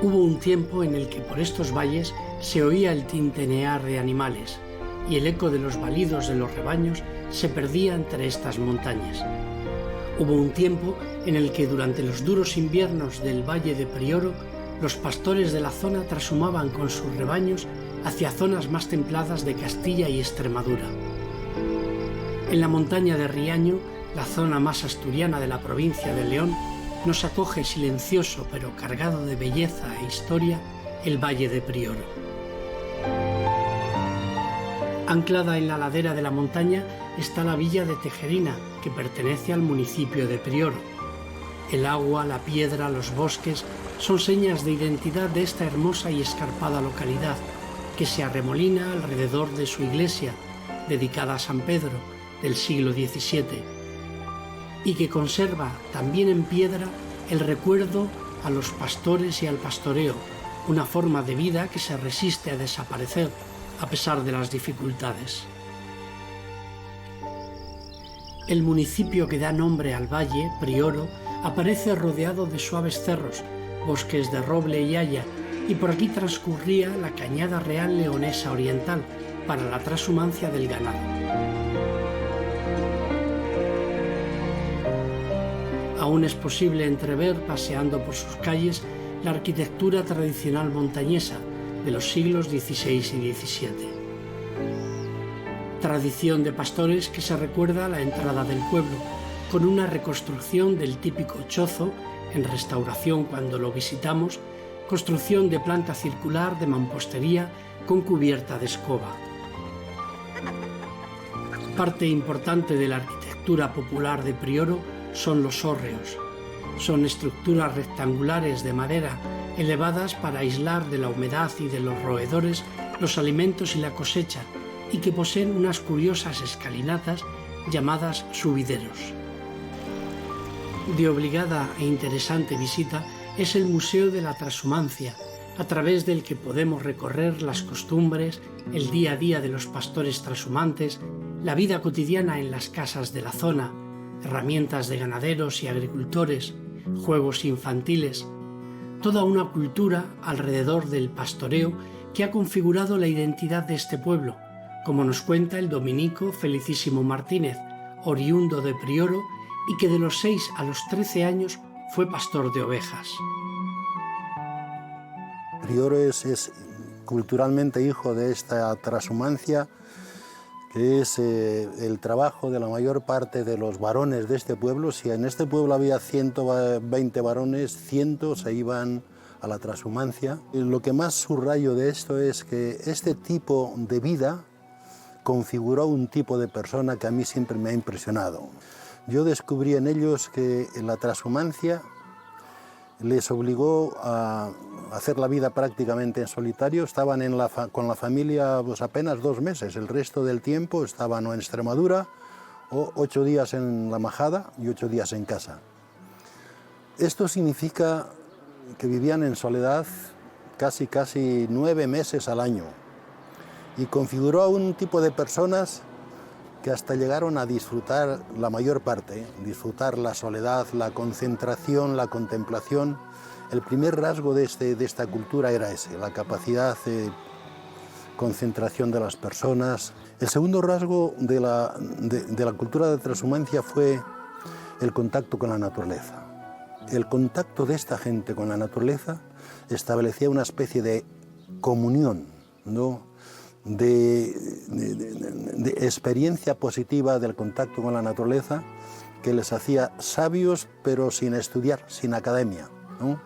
Hubo un tiempo en el que por estos valles se oía el tintinear de animales y el eco de los balidos de los rebaños se perdía entre estas montañas. Hubo un tiempo en el que durante los duros inviernos del valle de Prioro, los pastores de la zona trashumaban con sus rebaños hacia zonas más templadas de Castilla y Extremadura. En la montaña de Riaño, la zona más asturiana de la provincia de León, nos acoge silencioso pero cargado de belleza e historia el valle de Prioro. Anclada en la ladera de la montaña está la villa de Tejerina, que pertenece al municipio de Prioro. El agua, la piedra, los bosques son señas de identidad de esta hermosa y escarpada localidad, que se arremolina alrededor de su iglesia, dedicada a San Pedro, del siglo XVII, y que conserva también en piedra el recuerdo a los pastores y al pastoreo, una forma de vida que se resiste a desaparecer a pesar de las dificultades. El municipio que da nombre al valle, Prioro, aparece rodeado de suaves cerros, bosques de roble y haya, y por aquí transcurría la Cañada Real Leonesa Oriental para la trashumancia del ganado. Aún es posible entrever, paseando por sus calles, la arquitectura tradicional montañesa de los siglos XVI y XVII. Tradición de pastores que se recuerda a la entrada del pueblo, con una reconstrucción del típico chozo, en restauración cuando lo visitamos, construcción de planta circular de mampostería con cubierta de escoba. Parte importante de la arquitectura popular de Prioro son los hórreos. Son estructuras rectangulares de madera elevadas para aislar de la humedad y de los roedores los alimentos y la cosecha, y que poseen unas curiosas escalinatas llamadas subideros. De obligada e interesante visita es el Museo de la Trashumancia, a través del que podemos recorrer las costumbres, el día a día de los pastores trashumantes, la vida cotidiana en las casas de la zona, herramientas de ganaderos y agricultores, juegos infantiles, toda una cultura alrededor del pastoreo que ha configurado la identidad de este pueblo, como nos cuenta el dominico Felicísimo Martínez, oriundo de Prioro y que de los 6 a los 13 años fue pastor de ovejas. Prioro es culturalmente hijo de esta trashumancia, que es el trabajo de la mayor parte de los varones de este pueblo. Si en este pueblo había 120 varones, 100 se iban a la trashumancia. Y lo que más subrayo de esto es que este tipo de vida configuró un tipo de persona que a mí siempre me ha impresionado. Yo descubrí en ellos que la trashumancia les obligó a hacer la vida prácticamente en solitario. Estaban con la familia pues apenas 2 meses, el resto del tiempo estaban o en Extremadura o 8 días en la majada y 8 días en casa. Esto significa que vivían en soledad casi 9 meses al año, y configuró a un tipo de personas que hasta llegaron a disfrutar la mayor parte, disfrutar la soledad, la concentración, la contemplación. El primer rasgo de esta cultura era ese, la capacidad de concentración de las personas. El segundo rasgo de la cultura de trashumancia fue el contacto con la naturaleza. El contacto de esta gente con la naturaleza establecía una especie de comunión, ¿no?, de experiencia positiva del contacto con la naturaleza, que les hacía sabios pero sin estudiar, sin academia, ¿no?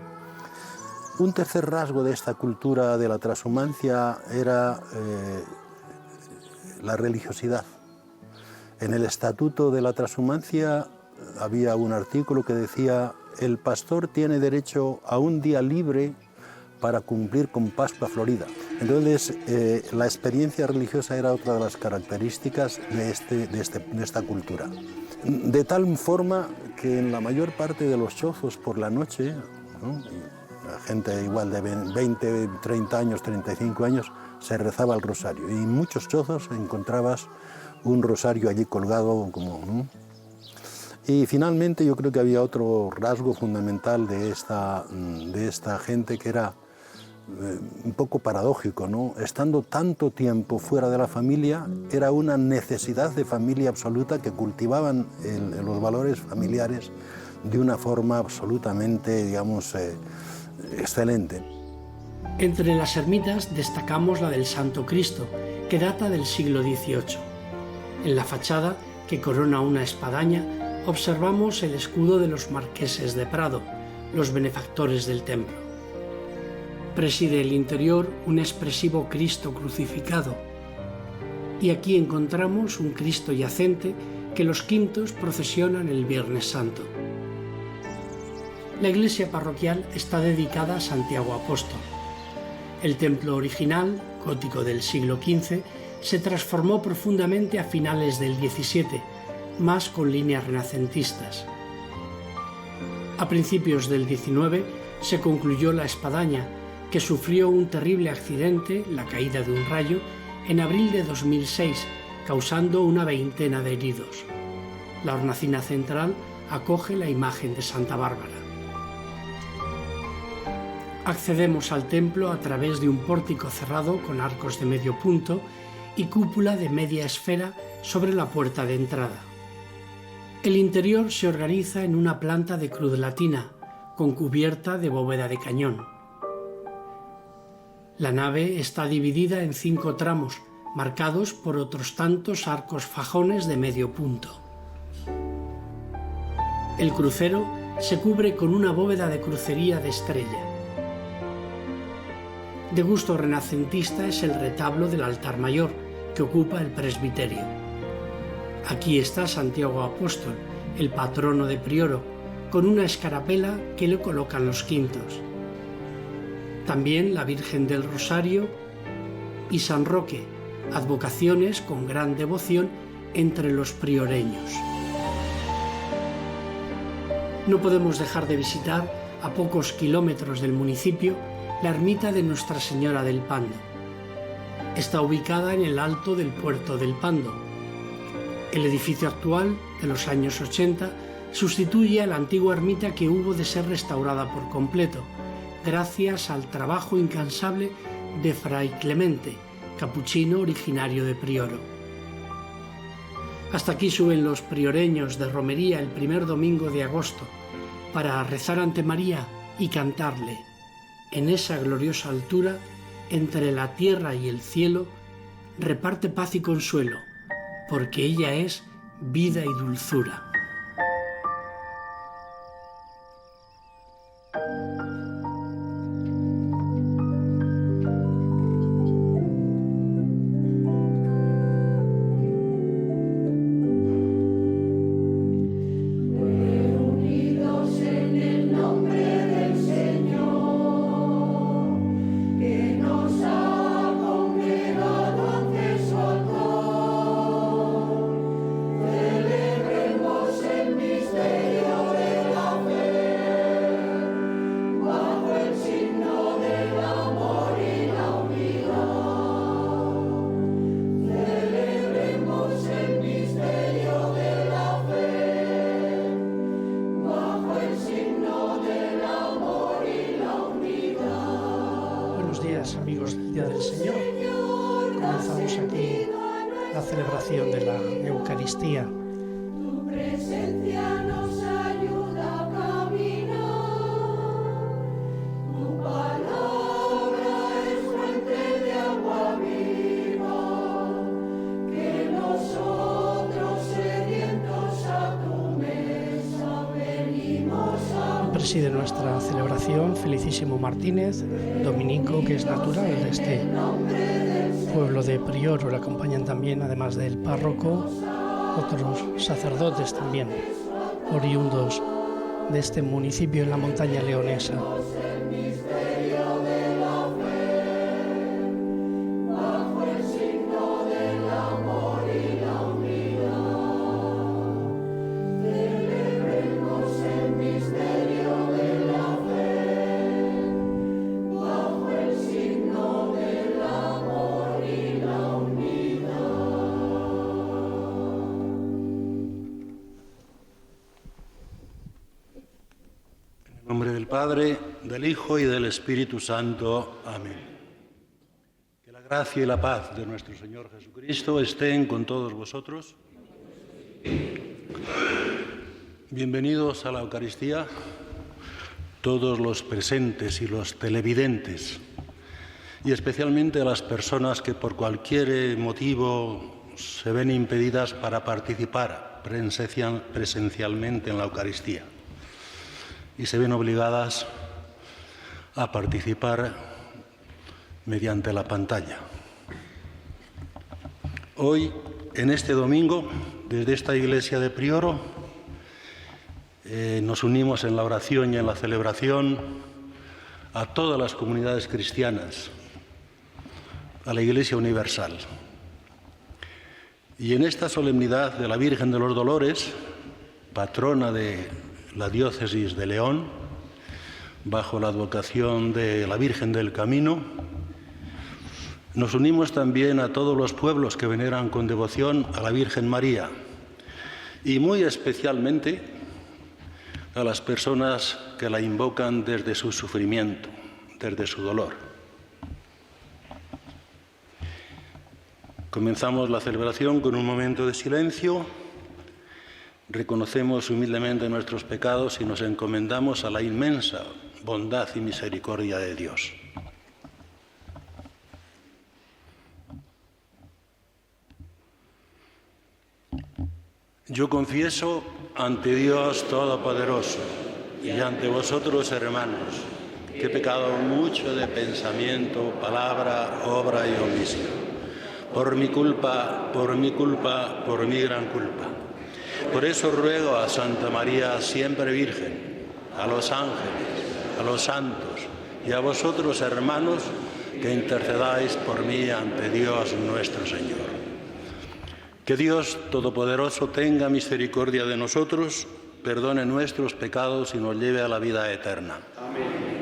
Un tercer rasgo de esta cultura de la trashumancia era la religiosidad. En el estatuto de la trashumancia había un artículo que decía: el pastor tiene derecho a un día libre para cumplir con Pascua Florida. Entonces, la experiencia religiosa era otra de las características de esta cultura. De tal forma que en la mayor parte de los chozos por la noche, ¿no?, la gente igual de 20, 30 años, 35 años, se rezaba el rosario. Y en muchos chozos encontrabas un rosario allí colgado, ¿no? Y finalmente yo creo que había otro rasgo fundamental de esta gente, que era un poco paradójico, ¿no? Estando tanto tiempo fuera de la familia, era una necesidad de familia absoluta que cultivaban los valores familiares de una forma absolutamente, digamos, excelente. Entre las ermitas destacamos la del Santo Cristo, que data del siglo XVIII. En la fachada, que corona una espadaña, observamos el escudo de los marqueses de Prado, los benefactores del templo. Preside el interior un expresivo Cristo crucificado, y aquí encontramos un Cristo yacente que los quintos procesionan el Viernes Santo. La iglesia parroquial está dedicada a Santiago Apóstol. El templo original, gótico del siglo XV, se transformó profundamente a finales del XVII, más con líneas renacentistas. A principios del XIX se concluyó la espadaña, que sufrió un terrible accidente, la caída de un rayo, en abril de 2006, causando una veintena de heridos. La hornacina central acoge la imagen de Santa Bárbara. Accedemos al templo a través de un pórtico cerrado con arcos de medio punto y cúpula de media esfera sobre la puerta de entrada. El interior se organiza en una planta de cruz latina, con cubierta de bóveda de cañón. La nave está dividida en 5 tramos, marcados por otros tantos arcos fajones de medio punto. El crucero se cubre con una bóveda de crucería de estrella. De gusto renacentista es el retablo del altar mayor, que ocupa el presbiterio. Aquí está Santiago Apóstol, el patrono de Prioro, con una escarapela que le colocan los quintos. También la Virgen del Rosario y San Roque, advocaciones con gran devoción entre los prioreños. No podemos dejar de visitar, a pocos kilómetros del municipio, la ermita de Nuestra Señora del Pando. Está ubicada en el alto del puerto del Pando. El edificio actual, de los años 80, sustituye a la antigua ermita que hubo de ser restaurada por completo, gracias al trabajo incansable de Fray Clemente, capuchino originario de Prioro. Hasta aquí suben los prioreños de romería el primer domingo de agosto para rezar ante María y cantarle: en esa gloriosa altura, entre la tierra y el cielo, reparte paz y consuelo, porque ella es vida y dulzura. Amigos del Día del Señor, comenzamos aquí la celebración de la Eucaristía. Tu presencia nos ayuda a caminar, tu palabra es fuente de agua viva, que nosotros sedientos a tu mesa venimos a... Preside nuestra celebración Felicísimo Martínez, dominico, que es natural de este pueblo de Prioro. Le acompañan también, además del párroco, otros sacerdotes también, oriundos de este municipio en la montaña leonesa. En nombre del Padre, del Hijo y del Espíritu Santo. Amén. Que la gracia y la paz de nuestro Señor Jesucristo estén con todos vosotros. Bienvenidos a la Eucaristía, todos los presentes y los televidentes, y especialmente a las personas que por cualquier motivo se ven impedidas para participar presencialmente en la Eucaristía y se ven obligadas a participar mediante la pantalla. Hoy, en este domingo, desde esta iglesia de Prioro, nos unimos en la oración y en la celebración a todas las comunidades cristianas, a la Iglesia Universal. Y en esta solemnidad de la Virgen de los Dolores, patrona de la diócesis de León, bajo la advocación de la Virgen del Camino, nos unimos también a todos los pueblos que veneran con devoción a la Virgen María y muy especialmente a las personas que la invocan desde su sufrimiento, desde su dolor. Comenzamos la celebración con un momento de silencio, reconocemos humildemente nuestros pecados y nos encomendamos a la inmensa bondad y misericordia de Dios. Yo confieso ante Dios Todopoderoso y ante vosotros, hermanos, que he pecado mucho de pensamiento, palabra, obra y omisión. Por mi culpa, por mi gran culpa. Por eso ruego a Santa María, siempre Virgen, a los ángeles, a los santos y a vosotros, hermanos, que intercedáis por mí ante Dios nuestro Señor. Que Dios Todopoderoso tenga misericordia de nosotros, perdone nuestros pecados y nos lleve a la vida eterna. Amén.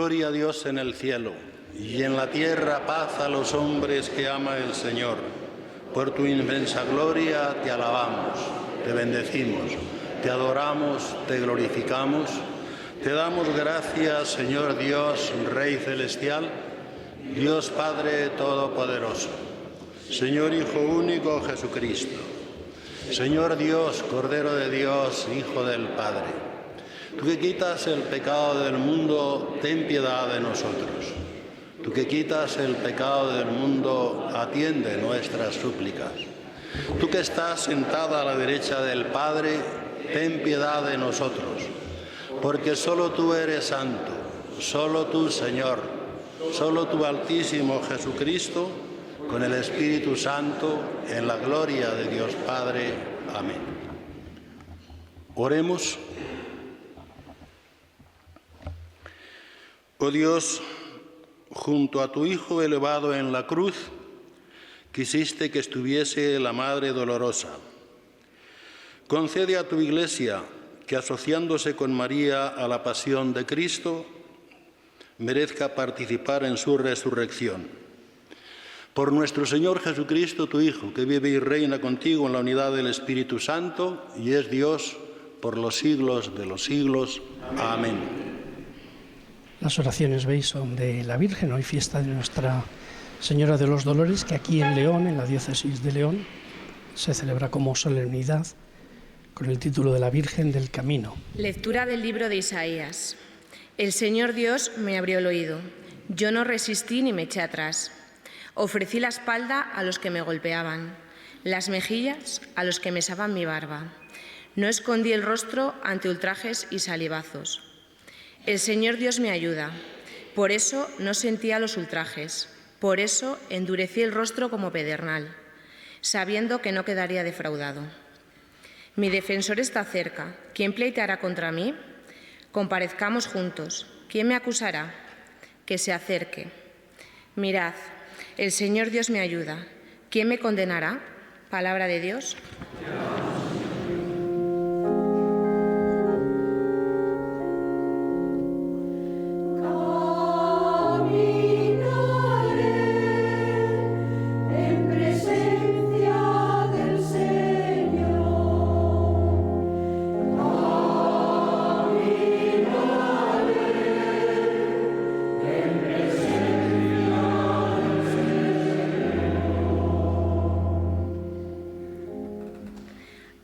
Gloria a Dios en el cielo y en la tierra paz a los hombres que ama el Señor. Por tu inmensa gloria te alabamos, te bendecimos, te adoramos, te glorificamos. Te damos gracias, Señor Dios, Rey celestial, Dios Padre Todopoderoso, Señor Hijo único Jesucristo, Señor Dios, Cordero de Dios, Hijo del Padre. Tú que quitas el pecado del mundo, ten piedad de nosotros. Tú que quitas el pecado del mundo, atiende nuestras súplicas. Tú que estás sentada a la derecha del Padre, ten piedad de nosotros. Porque solo tú eres santo, solo tú, Señor, solo tú, Altísimo Jesucristo, con el Espíritu Santo, en la gloria de Dios Padre. Amén. Oremos. Oh Dios, junto a tu Hijo elevado en la cruz, quisiste que estuviese la Madre Dolorosa. Concede a tu Iglesia que, asociándose con María a la pasión de Cristo, merezca participar en su resurrección. Por nuestro Señor Jesucristo, tu Hijo, que vive y reina contigo en la unidad del Espíritu Santo y es Dios por los siglos de los siglos. Amén. Las oraciones, veis, son de la Virgen, hoy fiesta de Nuestra Señora de los Dolores, que aquí en León, en la diócesis de León, se celebra como solemnidad con el título de la Virgen del Camino. Lectura del libro de Isaías. El Señor Dios me abrió el oído. Yo no resistí ni me eché atrás. Ofrecí la espalda a los que me golpeaban, las mejillas a los que mesaban mi barba. No escondí el rostro ante ultrajes y salivazos. El Señor Dios me ayuda. Por eso no sentía los ultrajes, por eso endurecí el rostro como pedernal, sabiendo que no quedaría defraudado. Mi defensor está cerca. ¿Quién pleiteará contra mí? Comparezcamos juntos. ¿Quién me acusará? Que se acerque. Mirad, el Señor Dios me ayuda. ¿Quién me condenará? Palabra de Dios.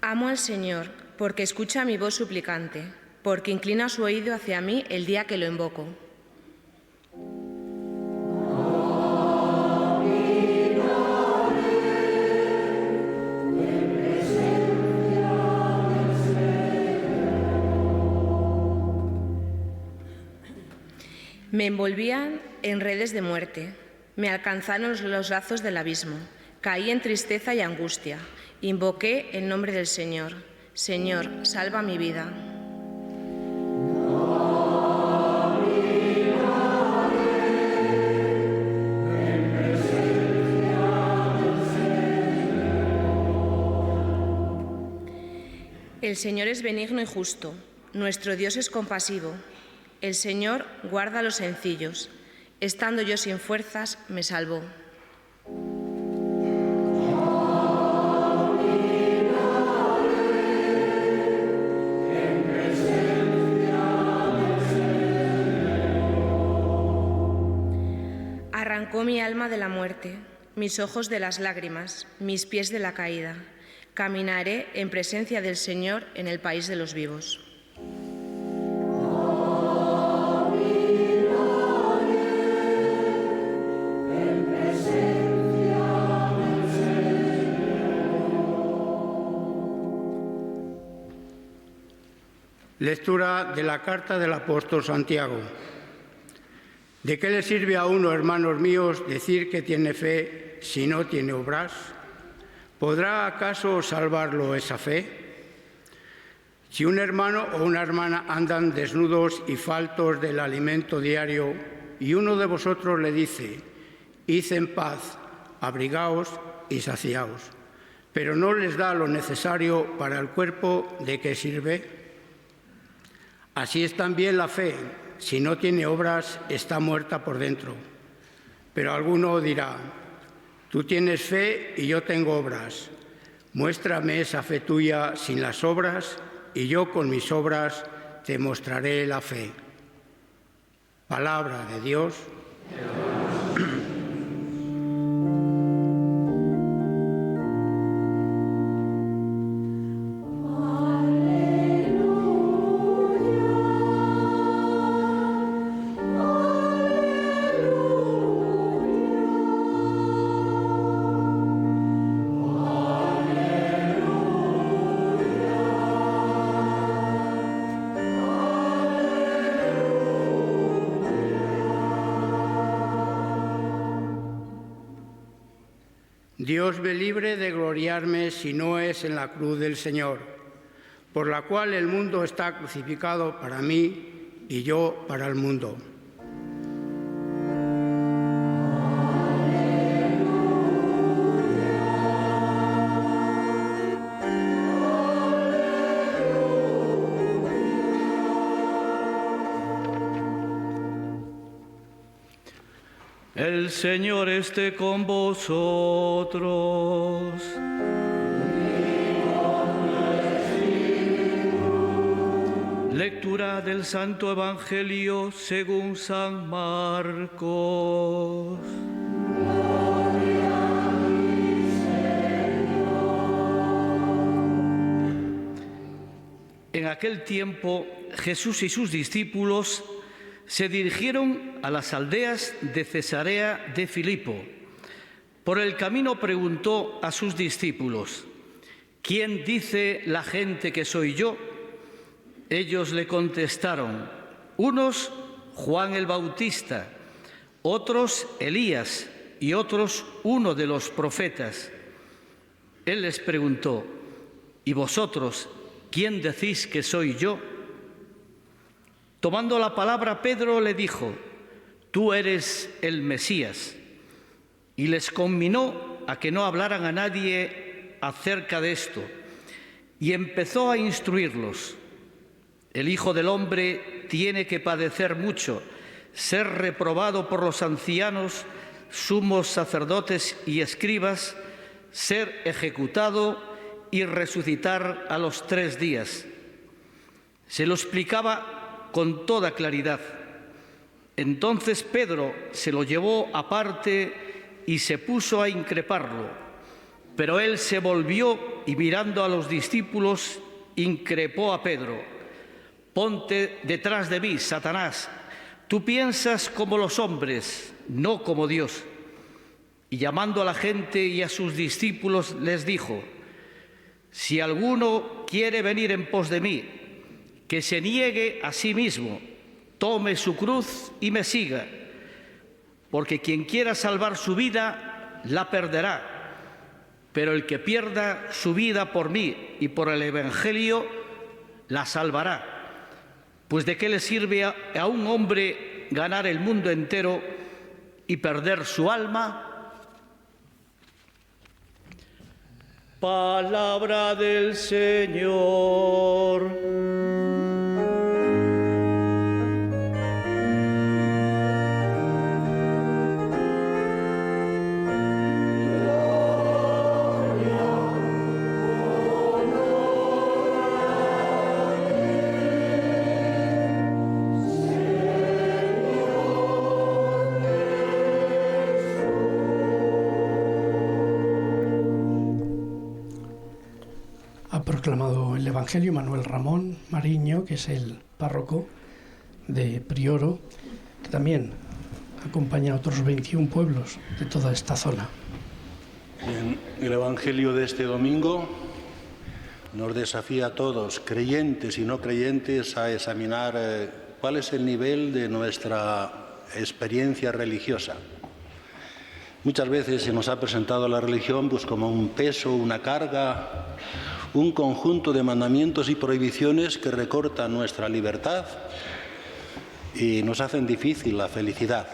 Amo al Señor, porque escucha mi voz suplicante, porque inclina su oído hacia mí el día que lo invoco. Me envolvían en redes de muerte, me alcanzaron los lazos del abismo, caí en tristeza y angustia. Invoqué el nombre del Señor. Señor, salva mi vida. El Señor es benigno y justo. Nuestro Dios es compasivo. El Señor guarda a los sencillos. Estando yo sin fuerzas, me salvó. Arrancó mi alma de la muerte, mis ojos de las lágrimas, mis pies de la caída. Caminaré en presencia del Señor en el país de los vivos. Lectura de la carta del apóstol Santiago. ¿De qué le sirve a uno, hermanos míos, decir que tiene fe si no tiene obras? ¿Podrá acaso salvarlo esa fe? Si un hermano o una hermana andan desnudos y faltos del alimento diario y uno de vosotros le dice, id en paz, abrigaos y saciaos, pero no les da lo necesario para el cuerpo, ¿de qué sirve? Así es también la fe. Si no tiene obras, está muerta por dentro. Pero alguno dirá, tú tienes fe y yo tengo obras. Muéstrame esa fe tuya sin las obras y yo con mis obras te mostraré la fe. Palabra de Dios. Dios me libre de gloriarme si no es en la cruz del Señor, por la cual el mundo está crucificado para mí y yo para el mundo. El Señor esté con vosotros. Lectura del Santo Evangelio según San Marcos. En aquel tiempo, Jesús y sus discípulos se dirigieron a las aldeas de Cesarea de Filipo. Por el camino preguntó a sus discípulos, ¿quién dice la gente que soy yo? Ellos le contestaron, unos Juan el Bautista, otros Elías y otros uno de los profetas. Él les preguntó: ¿y vosotros quién decís que soy yo? Tomando la palabra, Pedro le dijo: tú eres el Mesías. Y les conminó a que no hablaran a nadie acerca de esto. Y empezó a instruirlos: el Hijo del Hombre tiene que padecer mucho, ser reprobado por los ancianos, sumos sacerdotes y escribas, ser ejecutado y resucitar a los 3 días. Se lo explicaba con toda claridad. Entonces Pedro se lo llevó aparte y se puso a increparlo. Pero él se volvió y, mirando a los discípulos, increpó a Pedro: ponte detrás de mí, Satanás. Tú piensas como los hombres, no como Dios. Y llamando a la gente y a sus discípulos, les dijo: si alguno quiere venir en pos de mí, que se niegue a sí mismo, tome su cruz y me siga. Porque quien quiera salvar su vida, la perderá. Pero el que pierda su vida por mí y por el Evangelio, la salvará. Pues ¿de qué le sirve a un hombre ganar el mundo entero y perder su alma? Palabra del Señor. Ha proclamado el Evangelio Manuel Ramón Mariño, que es el párroco de Prioro, que también acompaña a otros 21 pueblos de toda esta zona. Bien, el Evangelio de este domingo nos desafía a todos, creyentes y no creyentes, a examinar cuál es el nivel de nuestra experiencia religiosa. Muchas veces se nos ha presentado la religión pues como un peso, una carga, un conjunto de mandamientos y prohibiciones que recortan nuestra libertad y nos hacen difícil la felicidad.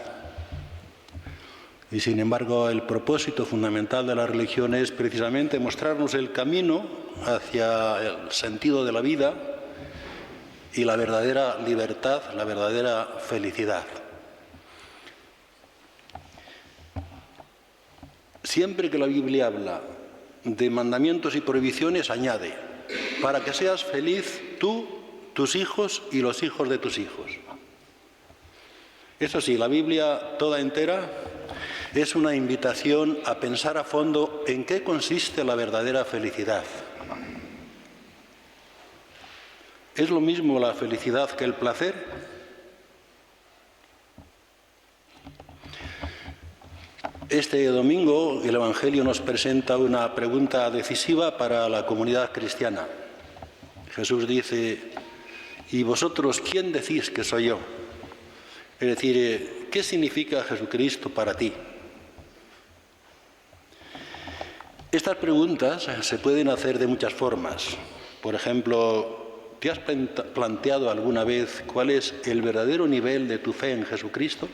Y sin embargo, el propósito fundamental de la religión es precisamente mostrarnos el camino hacia el sentido de la vida y la verdadera libertad, la verdadera felicidad. Siempre que la Biblia habla de mandamientos y prohibiciones, añade: para que seas feliz tú, tus hijos y los hijos de tus hijos. Eso sí, la Biblia toda entera es una invitación a pensar a fondo en qué consiste la verdadera felicidad. ¿Es lo mismo la felicidad que el placer? Este domingo el Evangelio nos presenta una pregunta decisiva para la comunidad cristiana. Jesús dice: ¿y vosotros quién decís que soy yo? Es decir, ¿qué significa Jesucristo para ti? Estas preguntas se pueden hacer de muchas formas. Por ejemplo, ¿te has planteado alguna vez cuál es el verdadero nivel de tu fe en Jesucristo?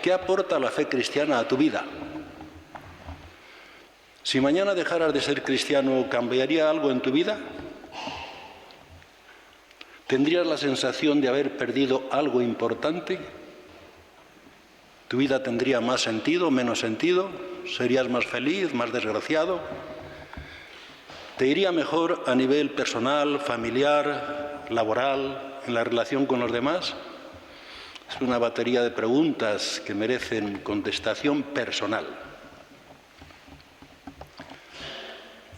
¿Qué aporta la fe cristiana a tu vida? Si mañana dejaras de ser cristiano, ¿cambiaría algo en tu vida? ¿Tendrías la sensación de haber perdido algo importante? ¿Tu vida tendría más sentido, menos sentido? ¿Serías más feliz, más desgraciado? ¿Te iría mejor a nivel personal, familiar, laboral, en la relación con los demás? Es una batería de preguntas que merecen contestación personal.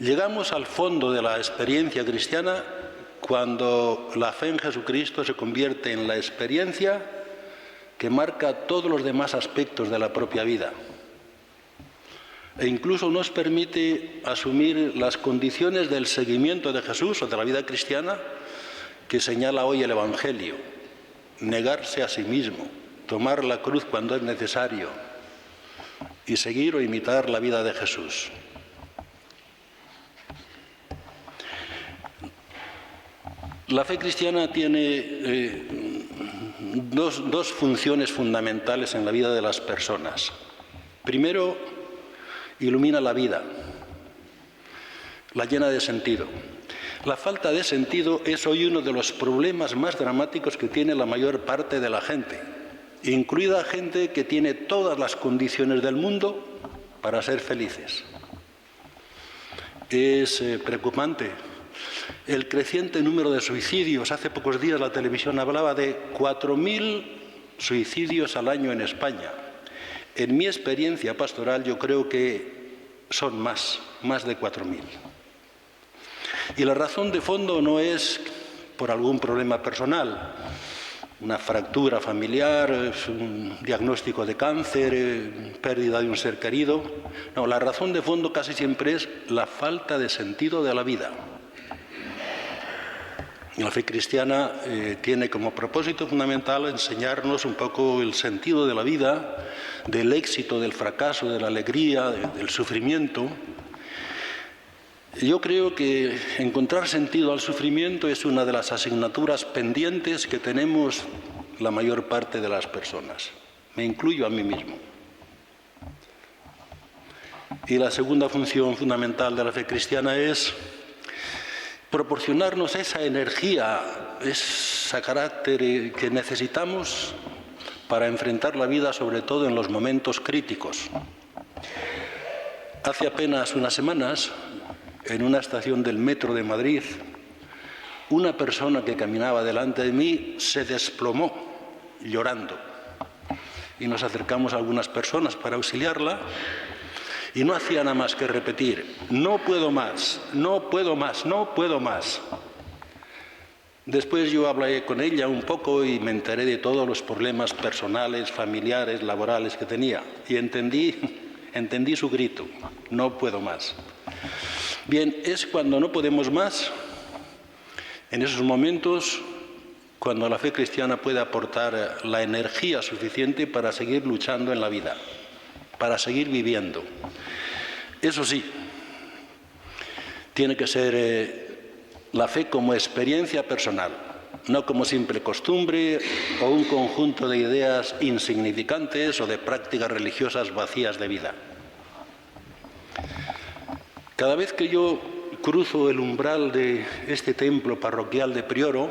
Llegamos al fondo de la experiencia cristiana cuando la fe en Jesucristo se convierte en la experiencia que marca todos los demás aspectos de la propia vida. E incluso nos permite asumir las condiciones del seguimiento de Jesús o de la vida cristiana que señala hoy el Evangelio. negarse a sí mismo, tomar la cruz cuando es necesario y seguir o imitar la vida de Jesús. La fe cristiana tiene dos funciones fundamentales en la vida de las personas. Primero, ilumina la vida, la llena de sentido. La falta de sentido es hoy uno de los problemas más dramáticos que tiene la mayor parte de la gente, incluida gente que tiene todas las condiciones del mundo para ser felices. Es preocupante el creciente número de suicidios. Hace pocos días la televisión hablaba de 4.000 suicidios al año en España. En mi experiencia pastoral yo creo que son más de 4.000. Y la razón de fondo no es por algún problema personal, una fractura familiar, un diagnóstico de cáncer, pérdida de un ser querido. No, la razón de fondo casi siempre es la falta de sentido de la vida. La fe cristiana tiene como propósito fundamental enseñarnos un poco el sentido de la vida, del éxito, del fracaso, de la alegría, del sufrimiento. Yo creo que encontrar sentido al sufrimiento es una de las asignaturas pendientes que tenemos la mayor parte de las personas. Me incluyo a mí mismo. Y la segunda función fundamental de la fe cristiana es proporcionarnos esa energía, ese carácter que necesitamos para enfrentar la vida, sobre todo en los momentos críticos. Hace apenas unas semanas, en una estación del metro de Madrid, una persona que caminaba delante de mí se desplomó llorando. Y nos acercamos a algunas personas para auxiliarla y no hacía nada más que repetir: no puedo más, no puedo más, no puedo más. Después yo hablé con ella un poco y me enteré de todos los problemas personales, familiares, laborales que tenía. Y entendí su grito: no puedo más. Bien, es cuando no podemos más, en esos momentos, cuando la fe cristiana puede aportar la energía suficiente para seguir luchando en la vida, para seguir viviendo. Eso sí, tiene que ser la fe como experiencia personal, no como simple costumbre o un conjunto de ideas insignificantes o de prácticas religiosas vacías de vida. Cada vez que yo cruzo el umbral de este templo parroquial de Prioro,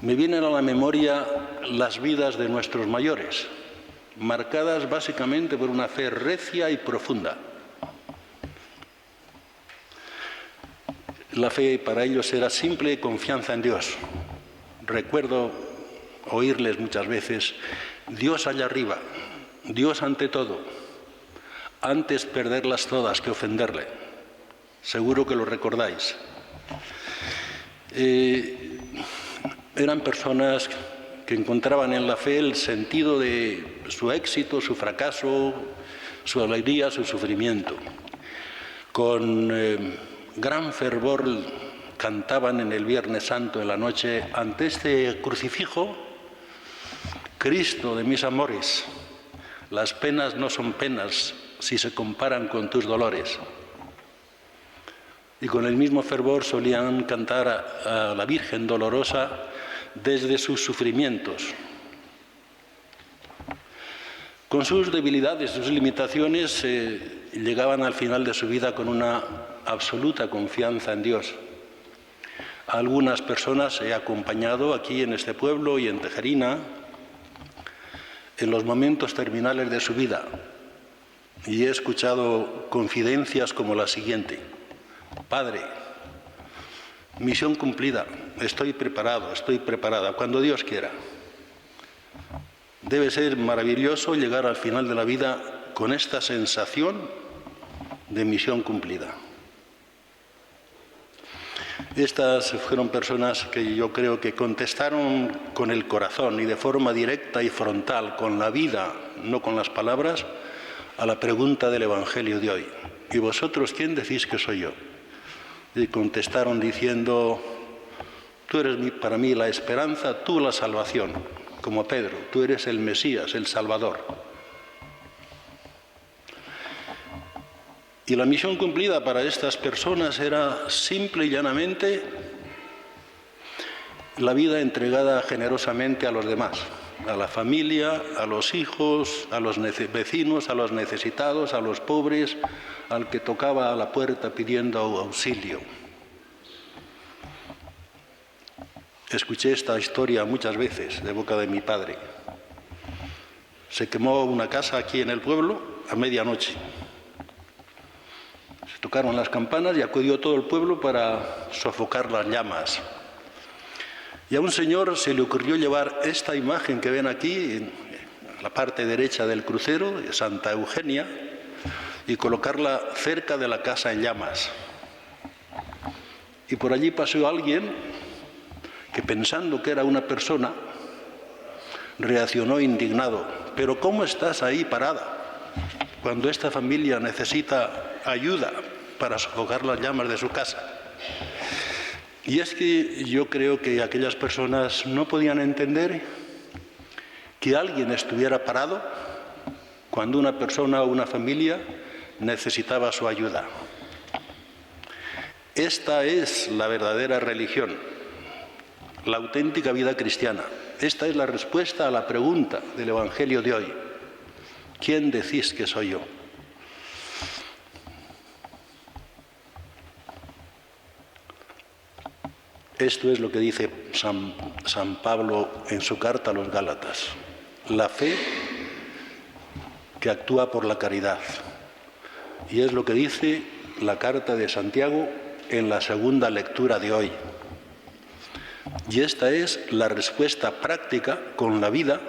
me vienen a la memoria las vidas de nuestros mayores, marcadas básicamente por una fe recia y profunda. La fe para ellos era simple confianza en Dios. Recuerdo oírles muchas veces: Dios allá arriba, Dios ante todo. Antes perderlas todas que ofenderle. Seguro que lo recordáis. Eran personas que encontraban en la fe el sentido de su éxito, su fracaso, su alegría, su sufrimiento. Con gran fervor cantaban en el Viernes Santo en la noche: ante este crucifijo, Cristo de mis amores, las penas no son penas si se comparan con tus dolores. Y con el mismo fervor solían cantar a la Virgen Dolorosa desde sus sufrimientos. Con sus debilidades, sus limitaciones, llegaban al final de su vida con una absoluta confianza en Dios. A algunas personas he acompañado aquí en este pueblo y en Tejerina en los momentos terminales de su vida. Y he escuchado confidencias como la siguiente: Padre, misión cumplida, estoy preparado, estoy preparada, cuando Dios quiera. Debe ser maravilloso llegar al final de la vida con esta sensación de misión cumplida. Estas fueron personas que yo creo que contestaron con el corazón y de forma directa y frontal, con la vida, no con las palabras, a la pregunta del Evangelio de hoy: ¿y vosotros quién decís que soy yo? Y contestaron diciendo: Tú eres para mí la esperanza, tú la salvación, como Pedro, tú eres el Mesías, el Salvador. Y la misión cumplida para estas personas era simple y llanamente la vida entregada generosamente a los demás, a la familia, a los hijos, a los vecinos, a los necesitados, a los pobres, al que tocaba a la puerta pidiendo auxilio. Escuché esta historia muchas veces de boca de mi padre. Se quemó una casa aquí en el pueblo a medianoche. Se tocaron las campanas y acudió todo el pueblo para sofocar las llamas. Y a un señor se le ocurrió llevar esta imagen que ven aquí, en la parte derecha del crucero, de Santa Eugenia, y colocarla cerca de la casa en llamas. Y por allí pasó alguien que, pensando que era una persona, reaccionó indignado. «¿Pero cómo estás ahí parada cuando esta familia necesita ayuda para sofocar las llamas de su casa?» Y es que yo creo que aquellas personas no podían entender que alguien estuviera parado cuando una persona o una familia necesitaba su ayuda. Esta es la verdadera religión, la auténtica vida cristiana. Esta es la respuesta a la pregunta del Evangelio de hoy. ¿Quién decís que soy yo? Esto es lo que dice San Pablo en su carta a los Gálatas. La fe que actúa por la caridad. Y es lo que dice la carta de Santiago en la segunda lectura de hoy. Y esta es la respuesta práctica con la vida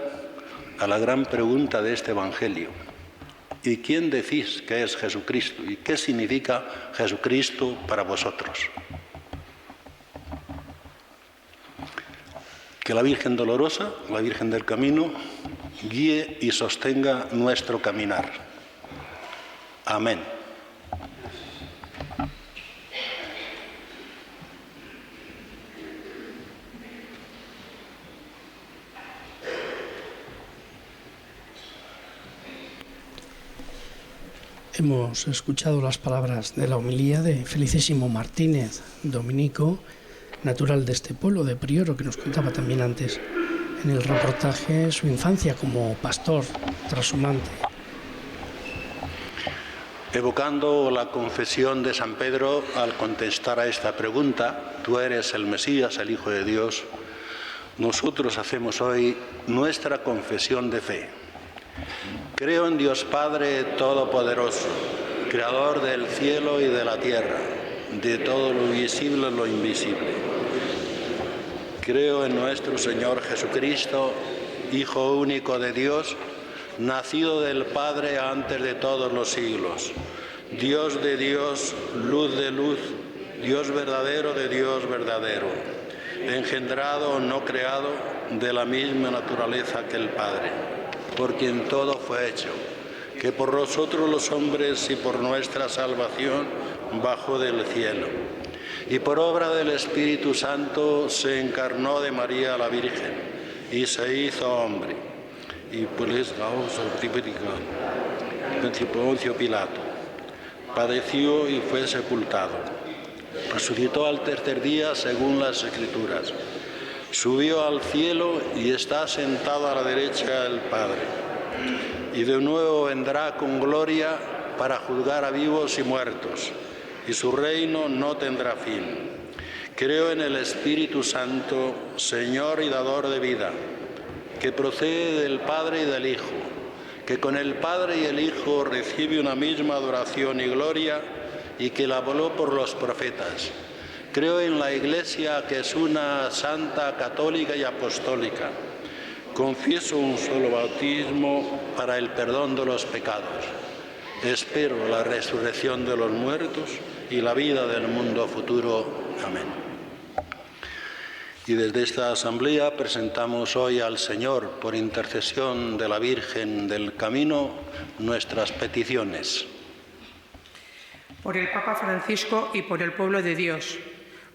a la gran pregunta de este Evangelio. ¿Y quién decís que es Jesucristo? ¿Y qué significa Jesucristo para vosotros? Que la Virgen Dolorosa, la Virgen del Camino, guíe y sostenga nuestro caminar. Amén. Hemos escuchado las palabras de la homilía de Felicísimo Martínez, dominico, natural de este pueblo, de Prioro, que nos contaba también antes en el reportaje su infancia como pastor trashumante. Evocando la confesión de San Pedro al contestar a esta pregunta, tú eres el Mesías, el Hijo de Dios, nosotros hacemos hoy nuestra confesión de fe. Creo en Dios Padre Todopoderoso, Creador del cielo y de la tierra, de todo lo visible y lo invisible. Creo en nuestro Señor Jesucristo, Hijo único de Dios, nacido del Padre antes de todos los siglos, Dios de Dios, luz de luz, Dios verdadero de Dios verdadero, engendrado, no creado, de la misma naturaleza que el Padre, por quien todo fue hecho, que por nosotros los hombres y por nuestra salvación bajó del cielo, y por obra del Espíritu Santo se encarnó de María la Virgen y se hizo hombre, y por esta Poncio Pilato padeció y fue sepultado, resucitó al tercer día según las Escrituras, subió al cielo y está sentado a la derecha del Padre, y de nuevo vendrá con gloria para juzgar a vivos y muertos, y su reino no tendrá fin. Creo en el Espíritu Santo, Señor y dador de vida, que procede del Padre y del Hijo, que con el Padre y el Hijo recibe una misma adoración y gloria, y que la habló por los profetas. Creo en la Iglesia, que es una santa, católica y apostólica. Confieso un solo bautismo para el perdón de los pecados. Espero la resurrección de los muertos y la vida del mundo futuro. Amén. Y desde esta asamblea presentamos hoy al Señor, por intercesión de la Virgen del Camino, nuestras peticiones. Por el Papa Francisco y por el pueblo de Dios,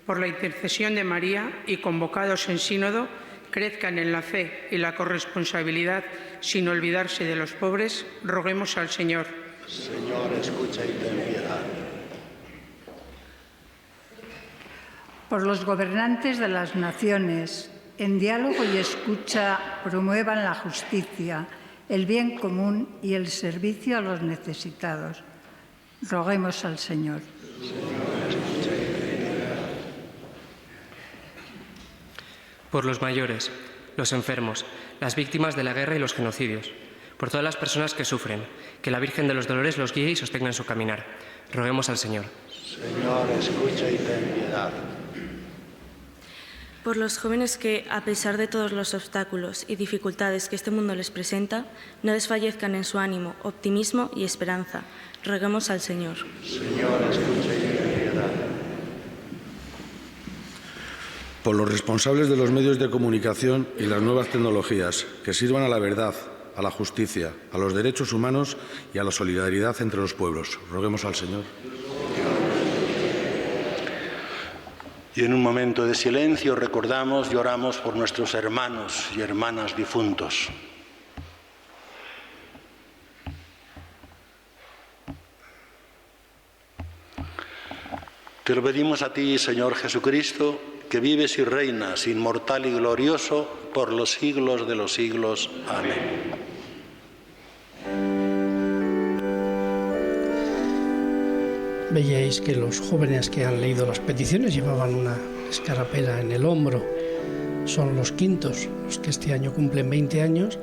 por la intercesión de María y convocados en sínodo, crezcan en la fe y la corresponsabilidad sin olvidarse de los pobres, roguemos al Señor. Señor, escucha y ten piedad. Por los gobernantes de las naciones, en diálogo y escucha, promuevan la justicia, el bien común y el servicio a los necesitados. Roguemos al Señor. Por los mayores, los enfermos, las víctimas de la guerra y los genocidios, por todas las personas que sufren, que la Virgen de los Dolores los guíe y sostenga en su caminar. Roguemos al Señor. Señor, escucha y ten piedad. Por los jóvenes que, a pesar de todos los obstáculos y dificultades que este mundo les presenta, no desfallezcan en su ánimo, optimismo y esperanza. Roguemos al Señor. Señor, escucha y ten piedad. Por los responsables de los medios de comunicación y las nuevas tecnologías, que sirvan a la verdad, a la justicia, a los derechos humanos y a la solidaridad entre los pueblos. Roguemos al Señor. Y en un momento de silencio recordamos y oramos por nuestros hermanos y hermanas difuntos. Te lo pedimos a ti, Señor Jesucristo, que vives y reinas, inmortal y glorioso, por los siglos de los siglos. Amén. Veíais que los jóvenes que han leído las peticiones llevaban una escarapela en el hombro. Son los quintos, los que este año cumplen 20 años,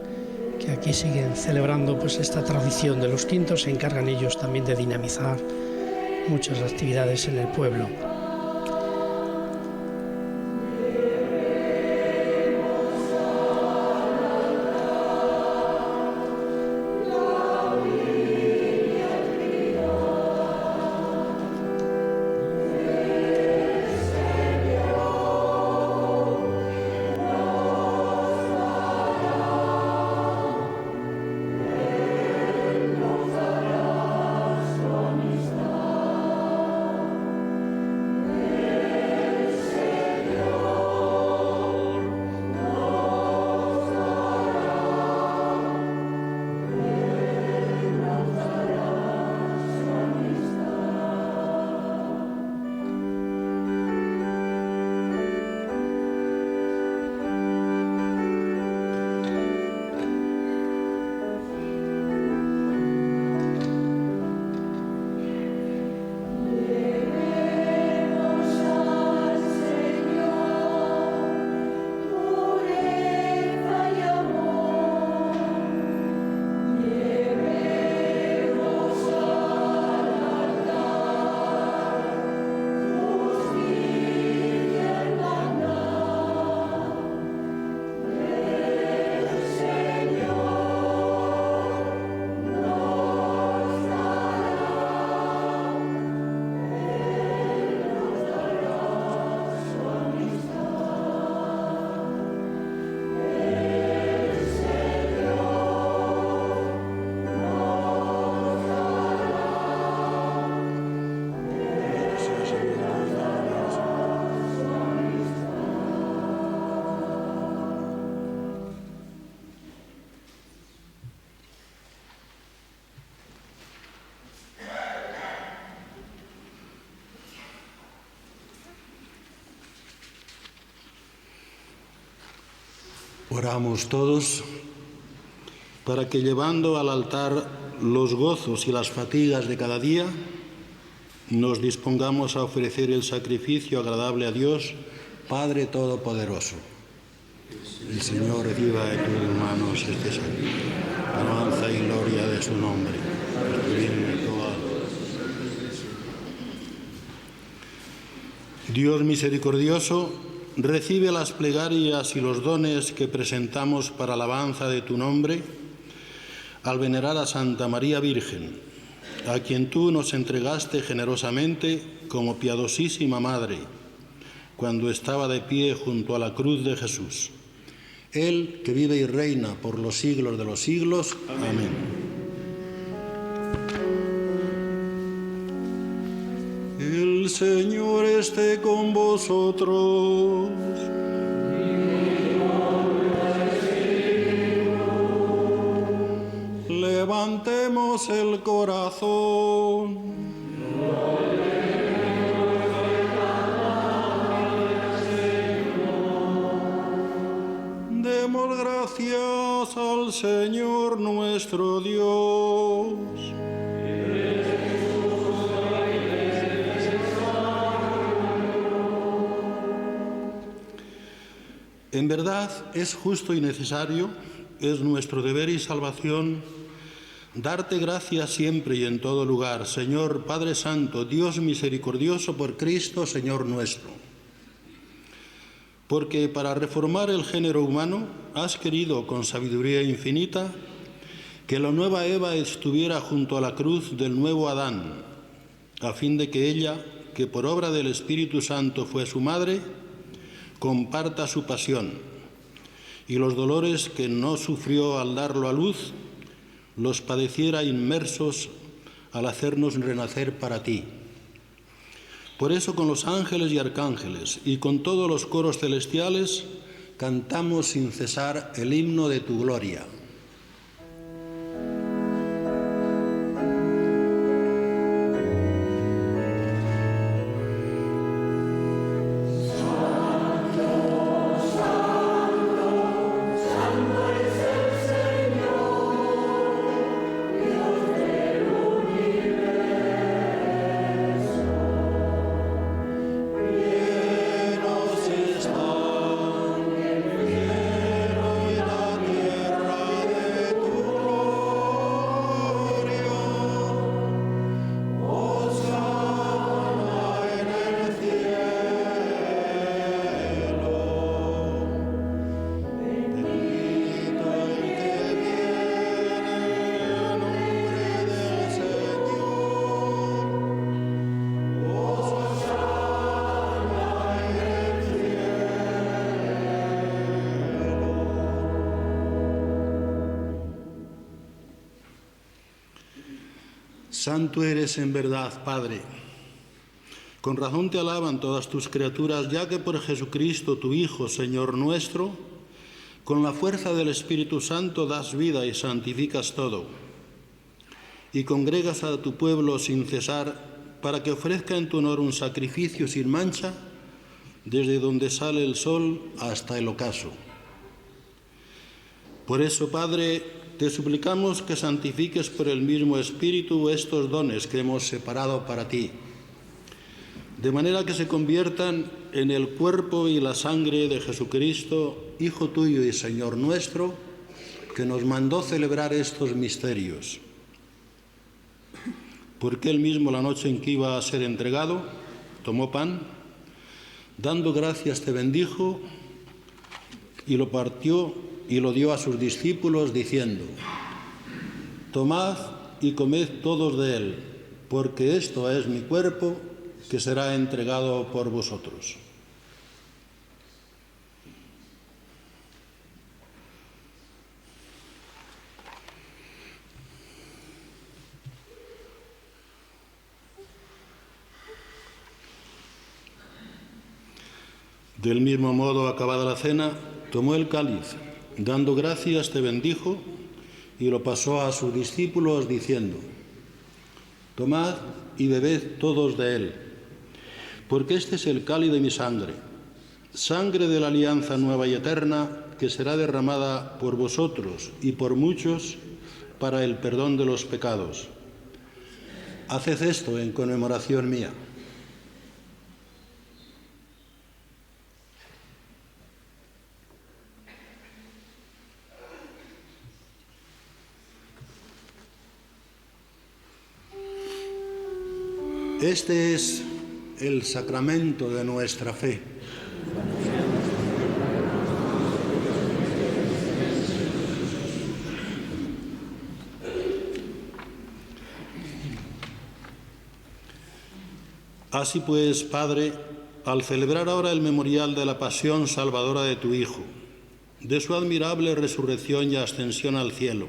que aquí siguen celebrando pues esta tradición de los quintos. Se encargan ellos también de dinamizar muchas actividades en el pueblo. Oramos todos para que, llevando al altar los gozos y las fatigas de cada día, nos dispongamos a ofrecer el sacrificio agradable a Dios, Padre Todopoderoso. El Señor reciba de tus manos este sacrificio, alabanza y gloria de su nombre. Dios misericordioso, recibe las plegarias y los dones que presentamos para alabanza de tu nombre al venerar a Santa María Virgen, a quien tú nos entregaste generosamente como piadosísima Madre cuando estaba de pie junto a la cruz de Jesús. Él que vive y reina por los siglos de los siglos. Amén. El El Señor esté con vosotros. Levantemos el corazón. Demos gracias al Señor nuestro Dios. En verdad es justo y necesario, es nuestro deber y salvación, darte gracias siempre y en todo lugar, Señor Padre Santo, Dios misericordioso por Cristo, Señor nuestro. Porque para reformar el género humano has querido, con sabiduría infinita, que la nueva Eva estuviera junto a la cruz del nuevo Adán, a fin de que ella, que por obra del Espíritu Santo fue su madre, comparta su pasión, y los dolores que no sufrió al darlo a luz, los padeciera inmersos al hacernos renacer para ti. Por eso con los ángeles y arcángeles y con todos los coros celestiales cantamos sin cesar el himno de tu gloria. Santo eres en verdad, Padre. Con razón te alaban todas tus criaturas, ya que por Jesucristo, tu Hijo, Señor nuestro, con la fuerza del Espíritu Santo das vida y santificas todo, y congregas a tu pueblo sin cesar, para que ofrezca en tu honor un sacrificio sin mancha, desde donde sale el sol hasta el ocaso. Por eso, Padre, te suplicamos que santifiques por el mismo Espíritu estos dones que hemos separado para ti, de manera que se conviertan en el cuerpo y la sangre de Jesucristo, Hijo tuyo y Señor nuestro, que nos mandó celebrar estos misterios. Porque él mismo, la noche en que iba a ser entregado, tomó pan, dando gracias te bendijo y lo partió y lo dio a sus discípulos diciendo: tomad y comed todos de él, porque esto es mi cuerpo que será entregado por vosotros. Del mismo modo, acabada la cena, tomó el cáliz, dando gracias te bendijo y lo pasó a sus discípulos diciendo: tomad y bebed todos de él, porque este es el cáliz de mi sangre, sangre de la alianza nueva y eterna, que será derramada por vosotros y por muchos para el perdón de los pecados. Haced esto en conmemoración mía. Este es el sacramento de nuestra fe. Así pues, Padre, al celebrar ahora el memorial de la pasión salvadora de tu Hijo, de su admirable resurrección y ascensión al cielo,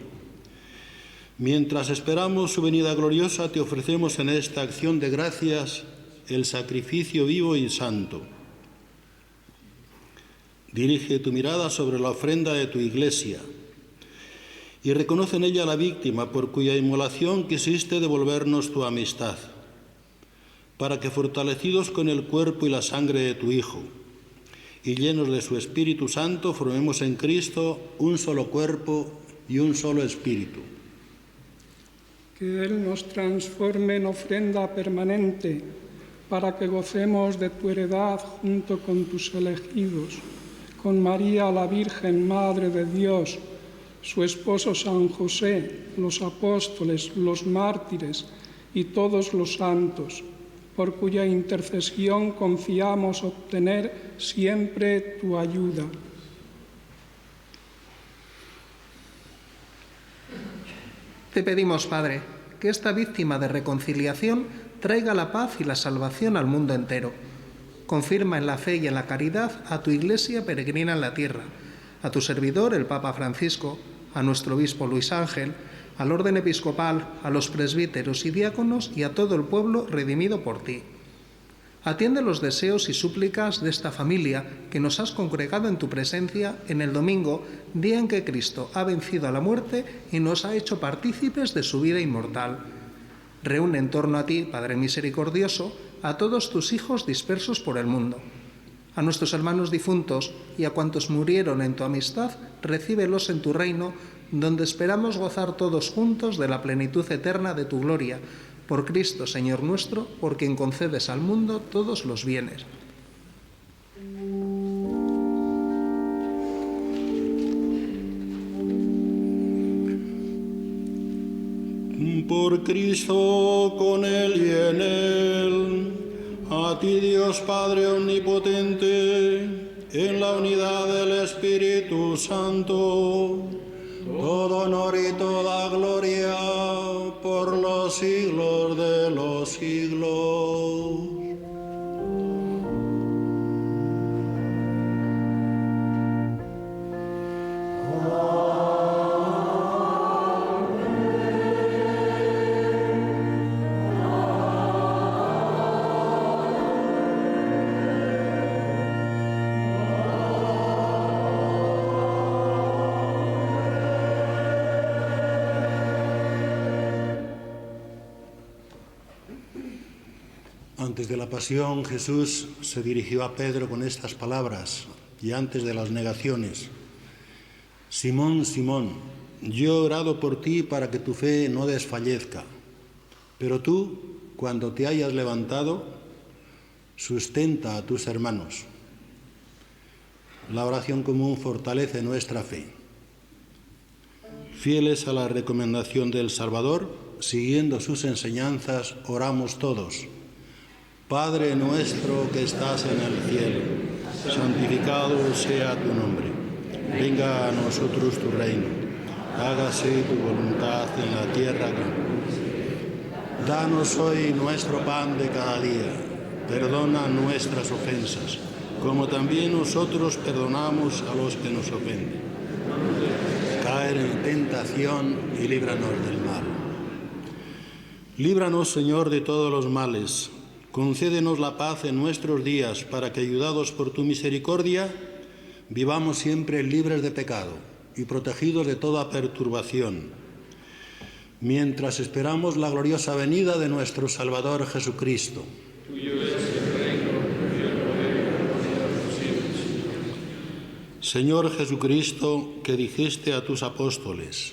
mientras esperamos su venida gloriosa, te ofrecemos en esta acción de gracias el sacrificio vivo y santo. Dirige tu mirada sobre la ofrenda de tu Iglesia y reconoce en ella a la víctima por cuya inmolación quisiste devolvernos tu amistad, para que fortalecidos con el cuerpo y la sangre de tu Hijo y llenos de su Espíritu Santo formemos en Cristo un solo cuerpo y un solo espíritu. Que Él nos transforme en ofrenda permanente para que gocemos de tu heredad junto con tus elegidos, con María la Virgen, Madre de Dios, su esposo San José, los apóstoles, los mártires y todos los santos, por cuya intercesión confiamos obtener siempre tu ayuda. Te pedimos, Padre, que esta víctima de reconciliación traiga la paz y la salvación al mundo entero. Confirma en la fe y en la caridad a tu Iglesia peregrina en la tierra, a tu servidor, el Papa Francisco, a nuestro obispo Luis Ángel, al orden episcopal, a los presbíteros y diáconos y a todo el pueblo redimido por ti. Atiende los deseos y súplicas de esta familia que nos has congregado en tu presencia en el domingo, día en que Cristo ha vencido a la muerte y nos ha hecho partícipes de su vida inmortal. Reúne en torno a ti, Padre misericordioso, a todos tus hijos dispersos por el mundo. A nuestros hermanos difuntos y a cuantos murieron en tu amistad, recíbelos en tu reino, donde esperamos gozar todos juntos de la plenitud eterna de tu gloria. Por Cristo, Señor nuestro, por quien concedes al mundo todos los bienes. Por Cristo, con Él y en Él, a ti Dios Padre Omnipotente, en la unidad del Espíritu Santo, todo honor y toda gloria por los siglos de los siglos. Antes de la pasión, Jesús se dirigió a Pedro con estas palabras, y antes de las negaciones: Simón, Simón, yo he orado por ti para que tu fe no desfallezca, pero tú, cuando te hayas levantado, sustenta a tus hermanos. La oración común fortalece nuestra fe. Fieles a la recomendación del Salvador, siguiendo sus enseñanzas, oramos todos. Padre nuestro que estás en el cielo, santificado sea tu nombre. Venga a nosotros tu reino. Hágase tu voluntad en la tierra como. Danos hoy nuestro pan de cada día. Perdona nuestras ofensas, como también nosotros perdonamos a los que nos ofenden. Caer en tentación y líbranos del mal. Líbranos, Señor, de todos los males. Concédenos la paz en nuestros días, para que, ayudados por tu misericordia, vivamos siempre libres de pecado y protegidos de toda perturbación, mientras esperamos la gloriosa venida de nuestro Salvador Jesucristo. Señor Jesucristo, que dijiste a tus apóstoles: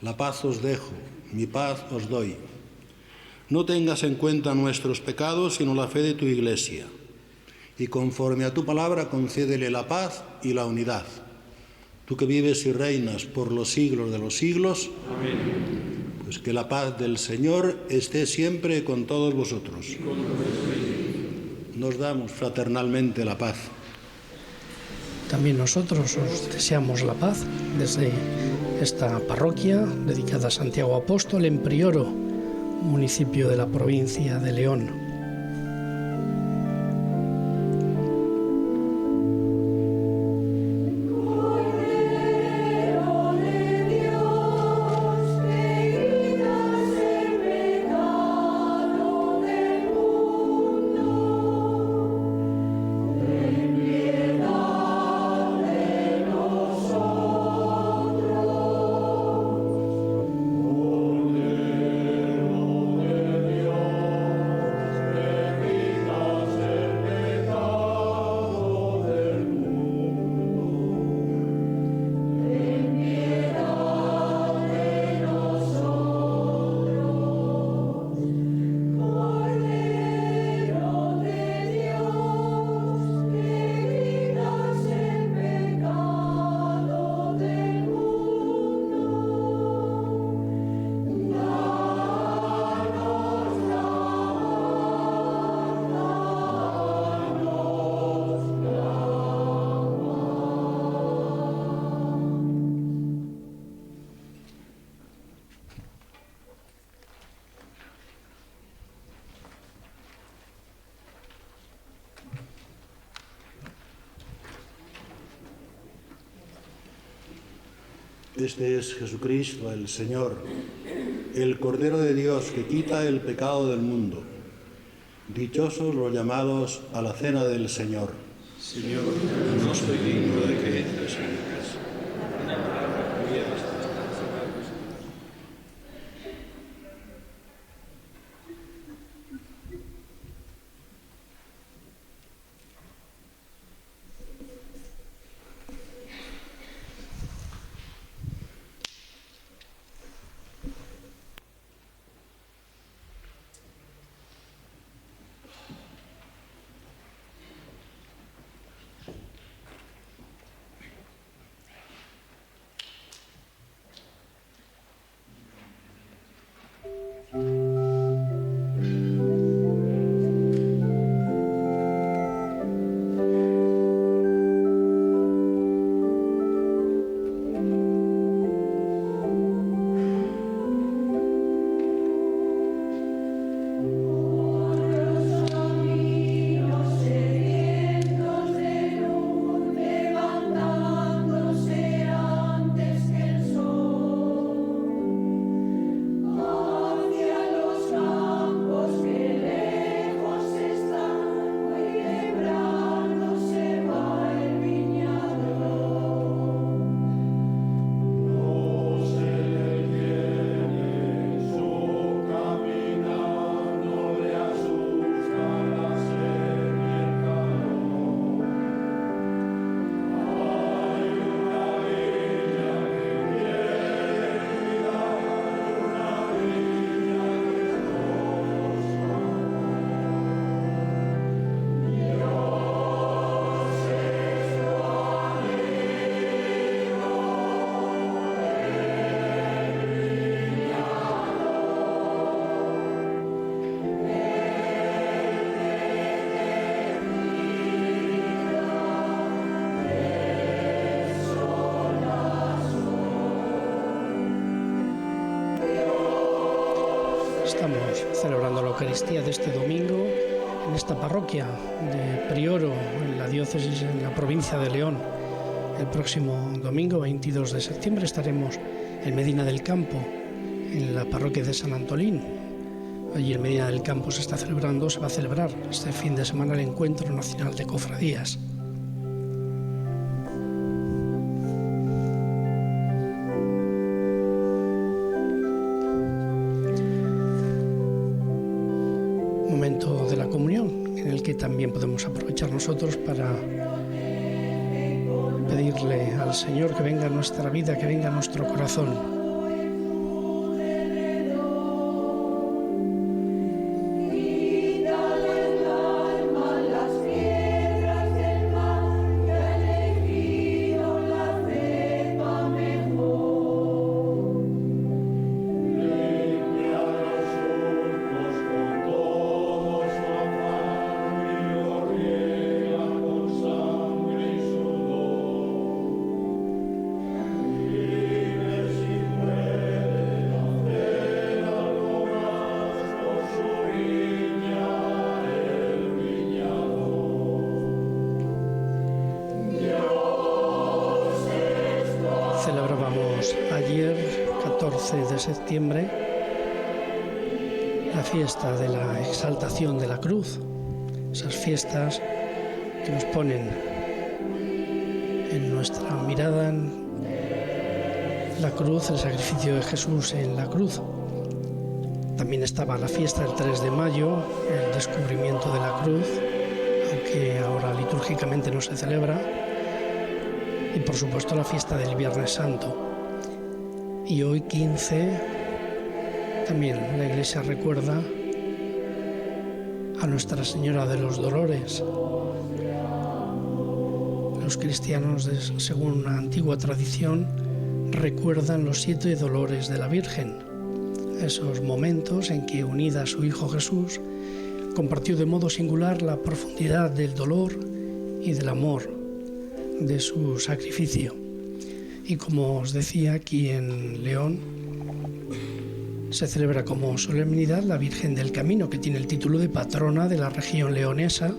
la paz os dejo, mi paz os doy. No tengas en cuenta nuestros pecados, sino la fe de tu Iglesia. Y conforme a tu palabra, concédele la paz y la unidad. Tú que vives y reinas por los siglos de los siglos, amén. Pues que la paz del Señor esté siempre con todos vosotros. Nos damos fraternalmente la paz. También nosotros os deseamos la paz desde esta parroquia dedicada a Santiago Apóstol en Prioro, municipio de la provincia de León. Pecado del mundo. Este es Jesucristo, el Señor, el Cordero de Dios que quita el pecado del mundo. Dichosos los llamados a la cena del Señor. Señor, no soy digno de que entres en mi casa. Estamos celebrando la Eucaristía de este domingo en esta parroquia de Prioro, en la diócesis, en la provincia de León. El próximo domingo, 22 de septiembre, estaremos en Medina del Campo, en la parroquia de San Antolín. Allí en Medina del Campo se va a celebrar este fin de semana el Encuentro Nacional de Cofradías. Momento de la comunión, en el que también podemos aprovechar nosotros para pedirle al Señor que venga a nuestra vida, que venga a nuestro corazón. Celebrábamos ayer, 14 de septiembre, la fiesta de la exaltación de la cruz. Esas fiestas que nos ponen en nuestra mirada la cruz, el sacrificio de Jesús en la cruz. También estaba la fiesta del 3 de mayo, el descubrimiento de la cruz, aunque ahora litúrgicamente no se celebra. Y por supuesto la fiesta del Viernes Santo. Y hoy 15 también la Iglesia recuerda a Nuestra Señora de los Dolores. Los cristianos, según una antigua tradición, recuerdan los 7 dolores de la Virgen. Esos momentos en que, unida a su Hijo Jesús, compartió de modo singular la profundidad del dolor y del amor de su sacrificio. Y como os decía, aquí en León se celebra como solemnidad la Virgen del Camino, que tiene el título de patrona de la región leonesa,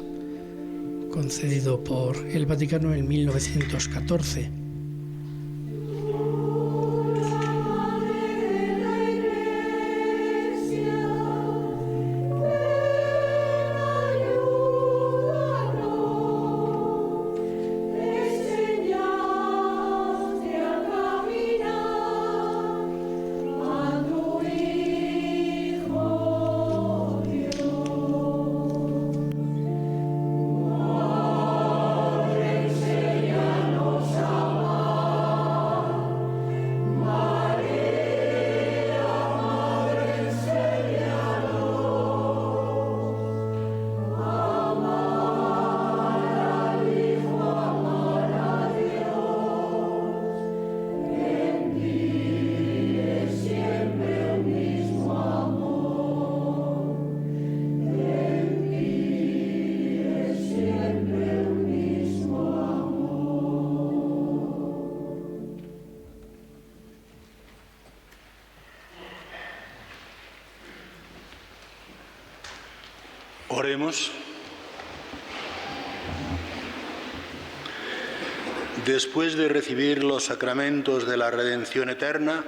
concedido por el Vaticano en 1914. Oremos. Después de recibir los sacramentos de la redención eterna,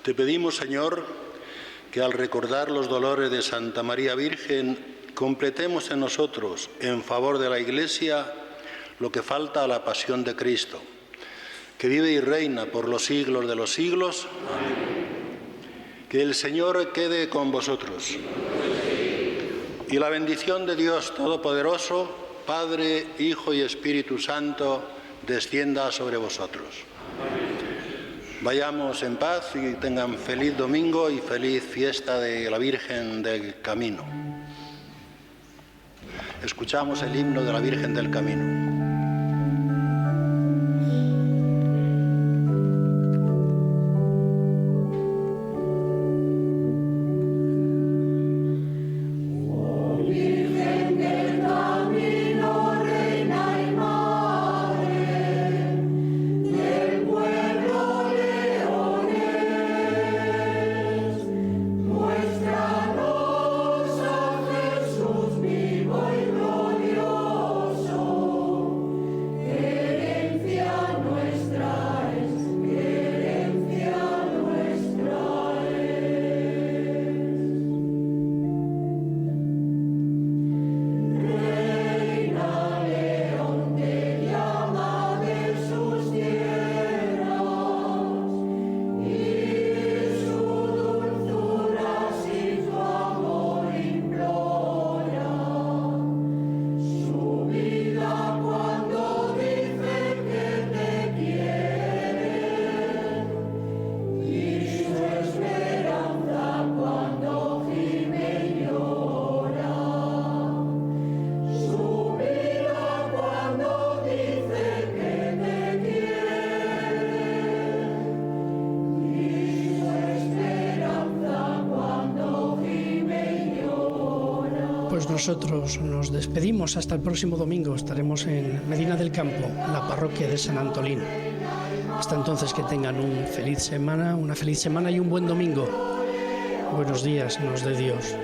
te pedimos, Señor, que al recordar los dolores de Santa María Virgen, completemos en nosotros, en favor de la Iglesia, lo que falta a la pasión de Cristo, que vive y reina por los siglos de los siglos. Amén. Que el Señor quede con vosotros. Y la bendición de Dios Todopoderoso, Padre, Hijo y Espíritu Santo, descienda sobre vosotros. Vayamos en paz y tengan feliz domingo y feliz fiesta de la Virgen del Camino. Escuchamos el himno de la Virgen del Camino. Nosotros nos despedimos hasta el próximo domingo. Estaremos en Medina del Campo, la parroquia de San Antolín. Hasta entonces, que tengan una feliz semana y un buen domingo. Buenos días, nos dé Dios.